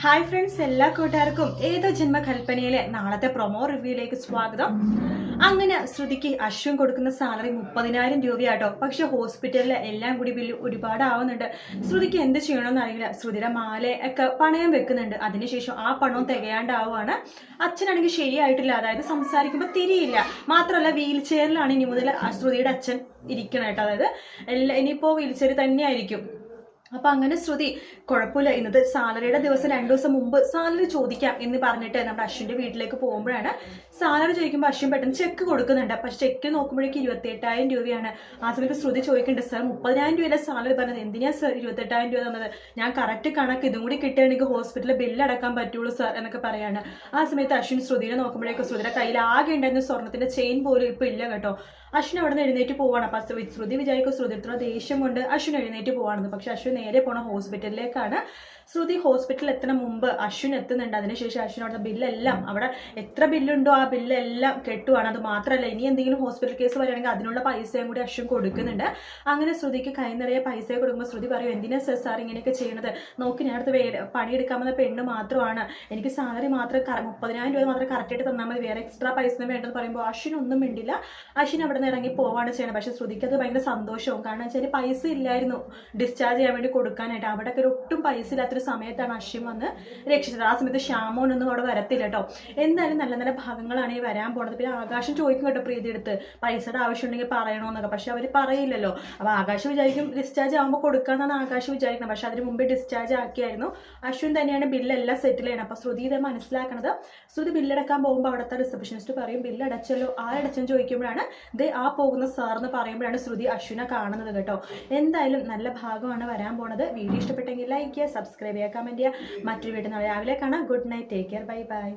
Hi friends, എല്ലാ കൂട്ടുകാർക്കും ഏതോ ജന്മകൽപ്പനയിലെ നാളത്തെ പ്രൊമോ റിവ്യൂയിലേക്ക് സ്വാഗതം. അങ്ങനെ ശ്രുതിക്ക് അശ്വിൻ കൊടുക്കുന്ന സാലറി 30,000 രൂപയാട്ടോ. പക്ഷെ ഹോസ്പിറ്റലിലെ എല്ലാം കൂടി ബില്ല് ഒരുപാട് ആവുന്നുണ്ട്. ശ്രുതിക്ക് എന്ത് ചെയ്യണമെന്ന് അറിയില്ല. ശ്രുതിയുടെ മാലയൊക്കെ പണയം വെക്കുന്നുണ്ട്. അതിനുശേഷം ആ പണവും തികയാണ്ടാവുകയാണ്. അച്ഛനാണെങ്കിൽ ശരിയായിട്ടില്ല, അതായത് സംസാരിക്കുമ്പോൾ തിരിയില്ല. മാത്രമല്ല വീൽ ചെയറിലാണ് ഇനി മുതൽ ശ്രുതിയുടെ അച്ഛൻ ഇരിക്കണം കേട്ടോ. അതായത് ഇനിയിപ്പോൾ വീൽ ചെയർ തന്നെയായിരിക്കും. അപ്പൊ അങ്ങനെ ശ്രുതി കുഴപ്പമില്ല, ഇന്നത്തെ സാലറിയുടെ ദിവസം 2 ദിവസം മുമ്പ് സാലറി ചോദിക്കാം എന്ന് പറഞ്ഞിട്ട് നമ്മുടെ അശ്വിന്റെ വീട്ടിലേക്ക് പോകുമ്പോഴാണ് സാലറി ചോദിക്കുമ്പോൾ അശ്വിൻ പെട്ടെന്ന് ചെക്ക് കൊടുക്കുന്നുണ്ട്. പക്ഷെ ചെക്ക് നോക്കുമ്പോഴേക്ക് 28,000 രൂപയാണ്. ആ സമയത്ത് ശ്രുതി ചോദിക്കുന്നുണ്ട്, സാർ 30,000 രൂപയുടെ സാലറി പറഞ്ഞത്, എന്തിനാ സാർ 28,000 രൂപ തന്നത്? ഞാൻ കറക്റ്റ് കണക്ക് ഇതും കൂടി കിട്ടുകയാണെങ്കിൽ ഹോസ്പിറ്റലിൽ ബില്ല് അടക്കാൻ പറ്റുള്ളൂ സാർ എന്നൊക്കെ പറയാണ്. ആ സമയത്ത് അശ്വിൻ ശ്രുതിനെ നോക്കുമ്പോഴേക്കും ശ്രുതിയുടെ കയ്യിൽ ആകെ ഉണ്ടായിരുന്ന സ്വർണത്തിന്റെ ചെയിൻ പോലും ഇപ്പൊ ഇല്ല കേട്ടോ. അശ്വിൻ അവിടെ നിന്ന് എഴുന്നേറ്റ് പോവാണ്. അപ്പൊ ശ്രുതി വിചാരിക്കും ശ്രുതി എടുത്തുള്ള ദേഷ്യം കൊണ്ട് അശ്വിൻ എഴുന്നേറ്റ് പോവാണെന്ന്. പക്ഷെ അശ്വിൻ നേരെ പോണ ഹോസ്പിറ്റലിലേക്കാണ്. ശ്രുതി ഹോസ്പിറ്റലിൽ എത്തണ മുമ്പ് അശ്വിൻ എത്തുന്നുണ്ട്. അതിനുശേഷം അശ്വിൻ അവിടെ ബില്ലെല്ലാം, അവിടെ എത്ര ബില്ലുണ്ടോ ആ ബില്ലെല്ലാം കെട്ടുവാണ്. അത് മാത്രമല്ല, ഇനി എന്തെങ്കിലും ഹോസ്പിറ്റൽ കേസ് വരികയാണെങ്കിൽ അതിനുള്ള പൈസയും കൂടി അശ്വിൻ കൊടുക്കുന്നുണ്ട്. അങ്ങനെ ശ്രുതിക്ക് കൈ നിറയെ പൈസ കൊടുക്കുമ്പോൾ ശ്രുതി പറയും, എന്തിനാ സാർ ഇങ്ങനെയൊക്കെ ചെയ്യണത്? നോക്കി, ഞാൻ അടുത്ത് പണിയെടുക്കാമെന്ന പെണ്ണ് മാത്രമാണ്, എനിക്ക് സാലറി മാത്രം 30,000 രൂപ മാത്രം കറക്റ്റായിട്ട് തന്നാൽ മതി, വേറെ എക്സ്ട്രാ പൈസ വേണ്ടെന്ന് പറയുമ്പോൾ അശ്വിൻ ഒന്നും മിണ്ടില്ല. അശ്വിൻ അവിടെ നിന്ന് ഇറങ്ങി പോവാണ് ചെയ്യണം. പക്ഷെ ശ്രുതിക്ക് അത് ഭയങ്കര സന്തോഷവും. കാരണം വെച്ചാൽ പൈസ ഇല്ലായിരുന്നു ഡിസ്ചാർജ് ചെയ്യാൻ വേണ്ടി കൊടുക്കാനായിട്ട്. അവിടെ ഒട്ടും പൈസ ഇല്ലാത്തൊരു സമയത്താണ് അശ്വിൻ വന്ന് രക്ഷിച്ചത്. ആ സമയത്ത് ഷ്യാമോനൊന്നും അവിടെ വരത്തില്ല കേട്ടോ. എന്തായാലും നല്ല നല്ല ഭാഗങ്ങളാണ് ഈ വരാൻ പോണത്. പിന്നെ ആകാശം ചോദിക്കും കേട്ടോ പ്രീതി എടുത്ത്, പൈസയുടെ ആവശ്യം ഉണ്ടെങ്കിൽ പറയണോന്നൊക്കെ. പക്ഷെ അവർ പറയില്ലല്ലോ. അപ്പൊ ആകാശം വിചാരിക്കും ഡിസ്ചാർജ് ആകുമ്പോൾ കൊടുക്കാന്നാണ് ആകാശം വിചാരിക്കുന്നത്. പക്ഷെ അതിന് മുമ്പേ ഡിസ്ചാർജ് ആക്കിയായിരുന്നു. അശ്വിൻ തന്നെയാണ് ബില്ലെല്ലാം സെറ്റിൽ ചെയ്യണം. അപ്പൊ ശ്രുതി ഇത് മനസ്സിലാക്കണത്. ശ്രുതി ബില്ലടക്കാൻ പോകുമ്പോൾ അവിടുത്തെ റിസപ്ഷനിസ്റ്റ് പറയും, ബില്ല് അടച്ചല്ലോ, ആരടച്ചെന്ന് ചോദിക്കുമ്പോഴാണ് ആ പോകുന്ന സാർ എന്ന് പറയുമ്പോഴാണ് ശ്രുതി അശ്വിനെ കാണുന്നത് കേട്ടോ. എന്തായാലും നല്ല ഭാഗമാണ് വരാൻ പോണത്. വീഡിയോ ഇഷ്ടപ്പെട്ടെങ്കിൽ ലൈക്ക് ചെയ്യുക, സബ്സ്ക്രൈബ് ചെയ്യുക, കമന്റ് ചെയ്യുക. മറ്റൊരു വീഡിയോ നാളെ രാവിലെ കാണാം. Good night, take care, bye bye.